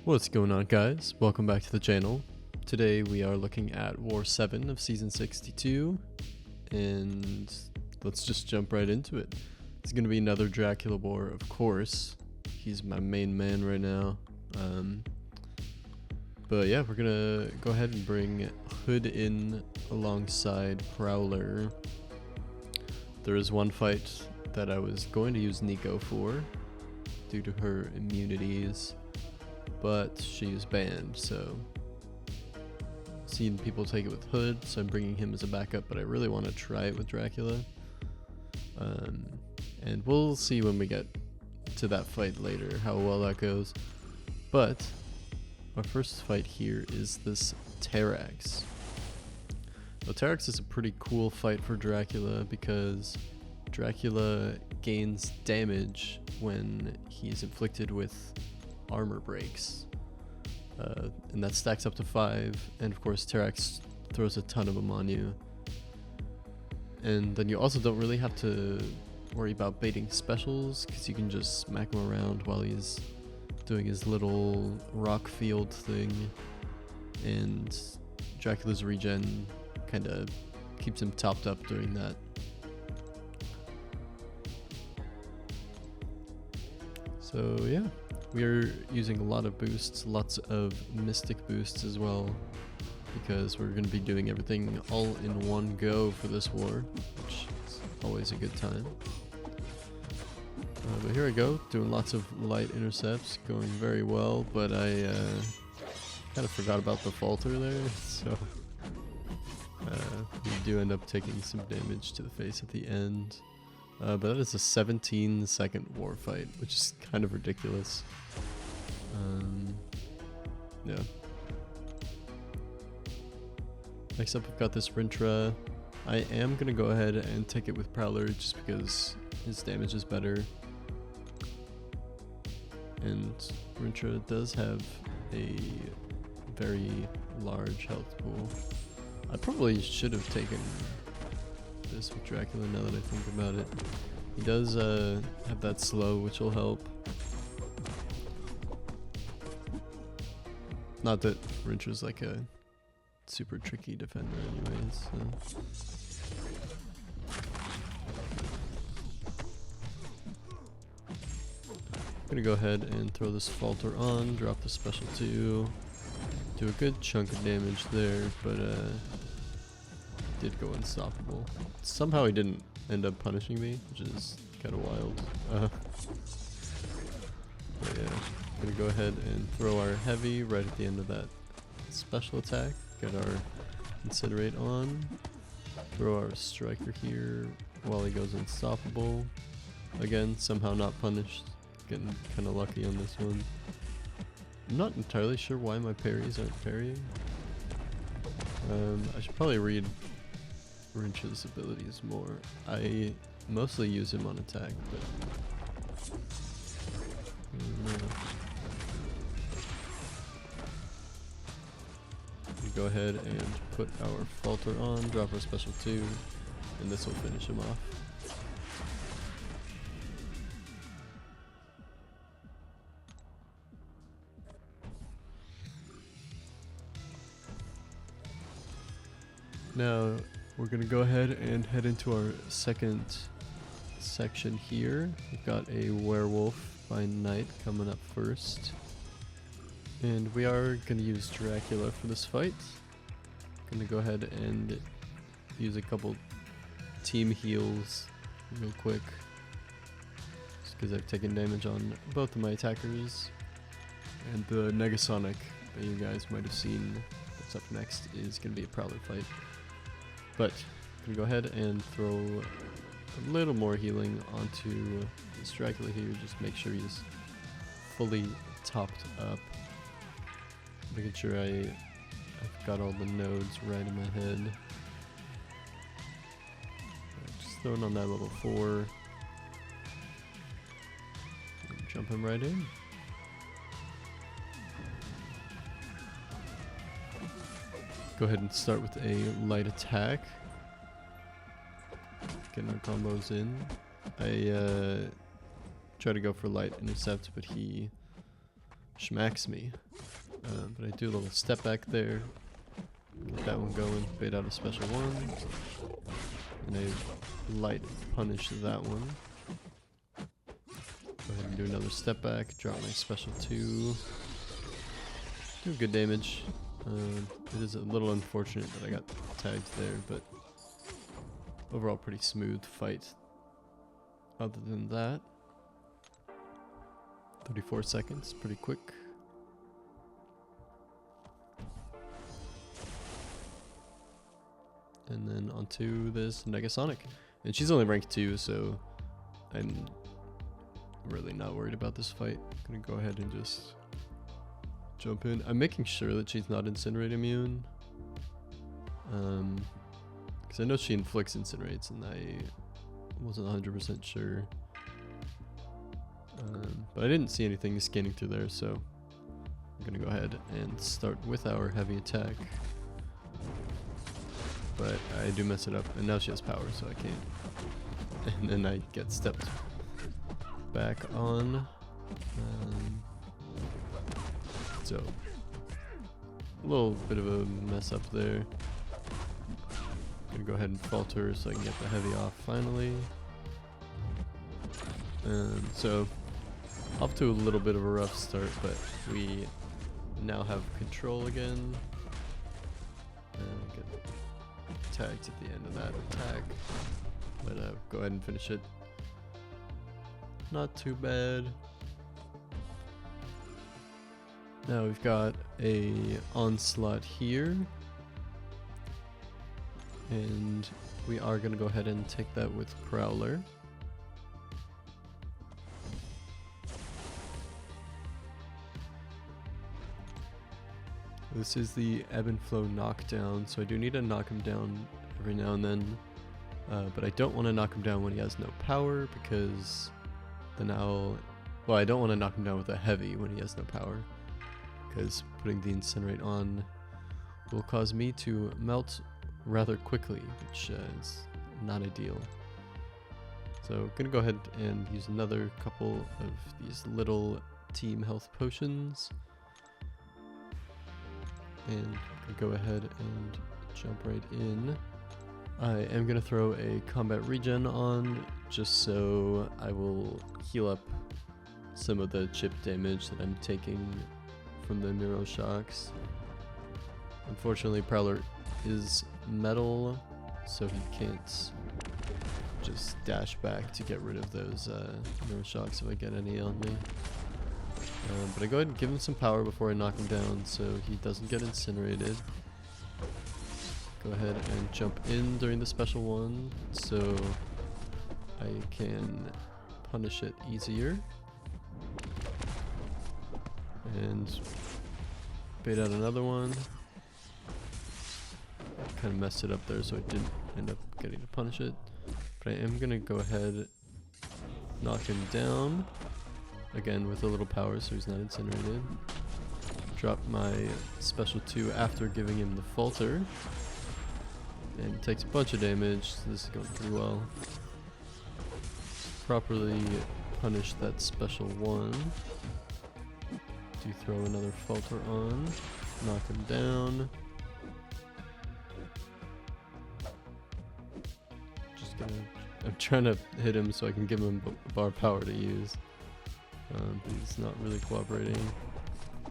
What's going on, guys? Welcome back to the channel. Today we are looking at War 7 of Season 62, and let's just jump right into it. It's going to be another Dracula war, of course. He's my main man right now. But yeah, we're going to go ahead and bring Hood in alongside Prowler. There is one fight that I was going to use Nega for, due to her immunities, but she is banned, so seen people take it with Hood, so I'm bringing him as a backup, but I really want to try it with Dracula. And we'll see when we get to that fight later how well that goes. But our first fight here is this Terrax. Now, Terrax is a pretty cool fight for Dracula because Dracula gains damage when he's inflicted with armor breaks, and that stacks up to 5, and of course Terrax throws a ton of them on you, and then you also don't really have to worry about baiting specials because you can just smack him around while he's doing his little rock field thing, and Dracula's regen kind of keeps him topped up during that. So yeah, we are using a lot of boosts, lots of mystic boosts as well, because we're going to be doing everything all in one go for this war, which is always a good time. But here I go, doing lots of light intercepts, going very well, but I kind of forgot about the falter there, so we do end up taking some damage to the face at the end. But that is a 17-second war fight, which is kind of ridiculous. Yeah. Next up, we've got this Rintrah. I am going to go ahead and take it with Prowler just because his damage is better. And Rintrah does have a very large health pool. I probably should have taken this with Dracula now that I think about it. He does have that slow, which will help. Not that Rintrah's like a super tricky defender anyways, so. I'm gonna go ahead and throw this falter on, drop the special 2, do a good chunk of damage there, but did go unstoppable. Somehow he didn't end up punishing me, which is kind of wild. But yeah, I'm gonna go ahead and throw our heavy right at the end of that special attack. Get our incinerate on. Throw our striker here while he goes unstoppable. Again, somehow not punished. Getting kind of lucky on this one. I'm not entirely sure why my parries aren't parrying. I should probably read Rintrah's abilities more. I mostly use him on attack, but we go ahead and put our falter on, drop our special 2, and this will finish him off. Now we're going to go ahead and head into our second section here. We've got a Werewolf by night coming up first. And we are going to use Dracula for this fight. Going to go ahead and use a couple team heals real quick, just because I've taken damage on both of my attackers. And the Negasonic that you guys might have seen that's up next is going to be a Prowler fight. But I'm going to go ahead and throw a little more healing onto this Dracula here. Just make sure he's fully topped up. Making sure I've got all the nodes right in my head. Just throwing on that level 4. And jump him right in. Go ahead and start with a light attack. Getting our combos in. I try to go for light intercept, but he smacks me. But I do a little step back there. Get that one going. Bait out a special one. And I light punish that one. Go ahead and do another step back. Drop my special 2. Do good damage. It is a little unfortunate that I got tagged there, but overall pretty smooth fight. Other than that, 34 seconds, pretty quick. And then onto this Nega, and she's only rank 2, so I'm really not worried about this fight. I'm gonna go ahead and just jump in. I'm making sure that she's not incinerate immune, because I know she inflicts incinerates, and I wasn't 100% sure. But I didn't see anything scanning through there, so I'm gonna go ahead and start with our heavy attack. But I do mess it up, and now she has power, so I can't. And then I get stepped back on. So a little bit of a mess up there. Gonna go ahead and falter so I can get the heavy off finally. So off to a little bit of a rough start, but we now have control again. Get tagged at the end of that attack, but go ahead and finish it. Not too bad. Now we've got a Onslaught here, and we are going to go ahead and take that with Prowler. This is the Ebb and Flow knockdown, so I do need to knock him down every now and then, but I don't want to knock him down when he has no power, because then I don't want to knock him down with a heavy when he has no power, because putting the incinerate on will cause me to melt rather quickly, which is not ideal. So I'm gonna go ahead and use another couple of these little team health potions, and go ahead and jump right in. I am gonna throw a combat regen on, just so I will heal up some of the chip damage that I'm taking from the neuro shocks. Unfortunately, Prowler is metal, so he can't just dash back to get rid of those neuro shocks if I get any on me. But I go ahead and give him some power before I knock him down so he doesn't get incinerated. Go ahead and jump in during the special one so I can punish it easier. And bait out another one. Kind of messed it up there, so I didn't end up getting to punish it. But I am going to go ahead, knock him down. Again with a little power so he's not incinerated. Drop my special 2 after giving him the falter. And he takes a bunch of damage, so this is going pretty well. Properly punish that special 1. Do throw another falter on. Knock him down. I'm trying to hit him so I can give him bar power to use. But he's not really cooperating.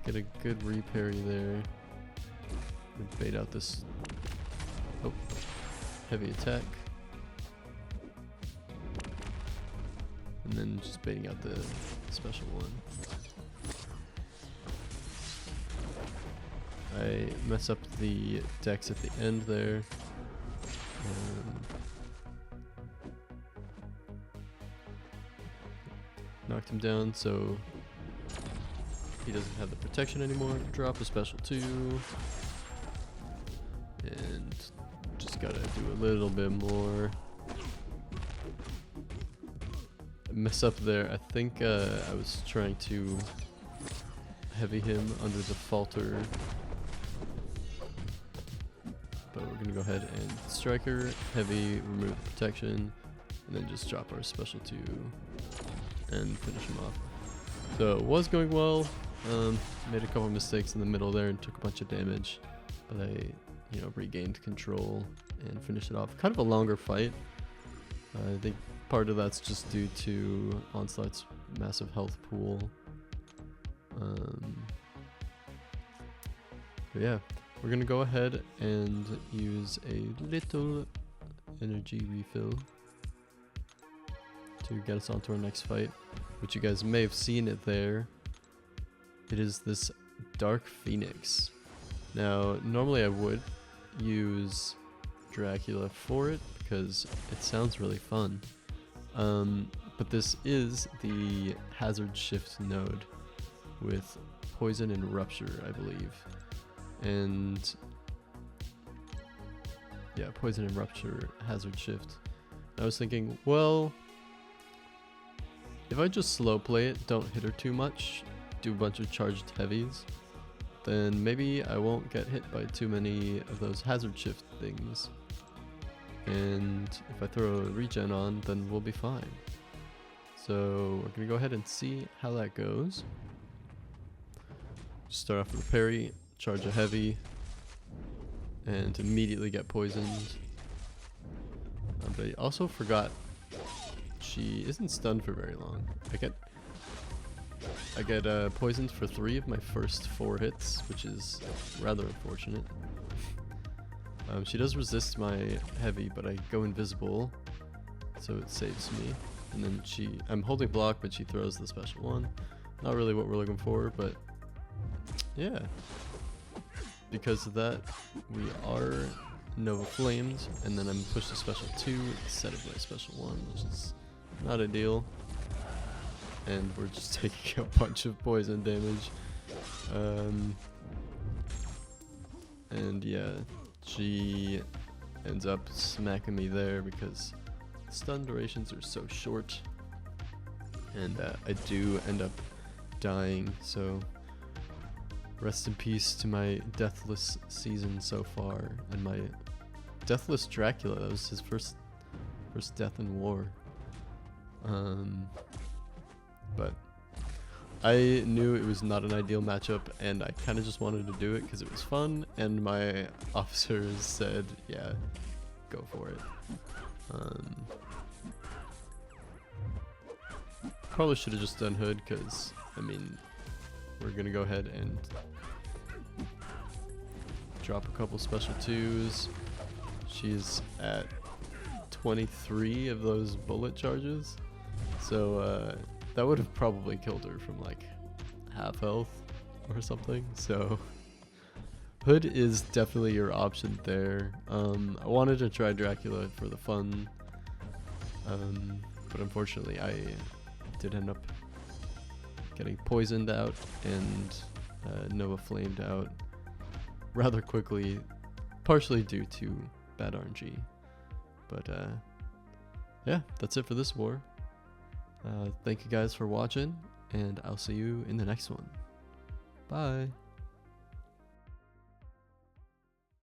Get a good reparry there. Bait out this heavy attack. And then just baiting out the special 1. I mess up the dex at the end there. Knocked him down, so he doesn't have the protection anymore. Drop a special 2. And just gotta do a little bit more. Mess up there. I think I was trying to heavy him under the falter. But we're gonna go ahead and striker, heavy, remove protection, and then just drop our special 2 and finish him off. So it was going well. Made a couple mistakes in the middle there and took a bunch of damage, but I, you know, regained control and finished it off. Kind of a longer fight. I think part of that's just due to Onslaught's massive health pool. But yeah, we're gonna go ahead and use a little energy refill to get us onto our next fight, which you guys may have seen it there. It is this Dark Phoenix. Now, normally I would use Dracula for it because it sounds really fun. But this is the hazard shift node with poison and rupture, I believe. And yeah, poison and rupture hazard shift. I was thinking, well, if I just slow play it, don't hit her too much, do a bunch of charged heavies, then maybe I won't get hit by too many of those hazard shift things. And if I throw a regen on, then we'll be fine. So we're gonna go ahead and see how that goes. Just start off with a parry, charge a heavy, and immediately get poisoned. But I also forgot she isn't stunned for very long. I get poisoned for 3 of my first 4 hits, which is rather unfortunate. She does resist my heavy, but I go invisible, so it saves me. And then I'm holding block, but she throws the special one. Not really what we're looking for, but yeah. Because of that, we are Nova Flamed, and then I'm pushed to special 2 instead of my special 1, which is not ideal. And we're just taking a bunch of poison damage. And yeah, she ends up smacking me there because stun durations are so short. And I do end up dying, so rest in peace to my deathless season so far, and my deathless Dracula. That was his first death in war. But I knew it was not an ideal matchup, and I kind of just wanted to do it because it was fun, and my officers said, yeah, go for it. Probably should have just done Hood because, I mean, we're going to go ahead and drop a couple special 2s. She's at 23 of those bullet charges, so that would have probably killed her from like half health or something. So Hood is definitely your option there. I wanted to try Dracula for the fun, but unfortunately I did end up getting poisoned out and Nova Flamed out rather quickly, partially due to bad RNG. But yeah, that's it for this war. Thank you guys for watching, and I'll see you in the next one. Bye.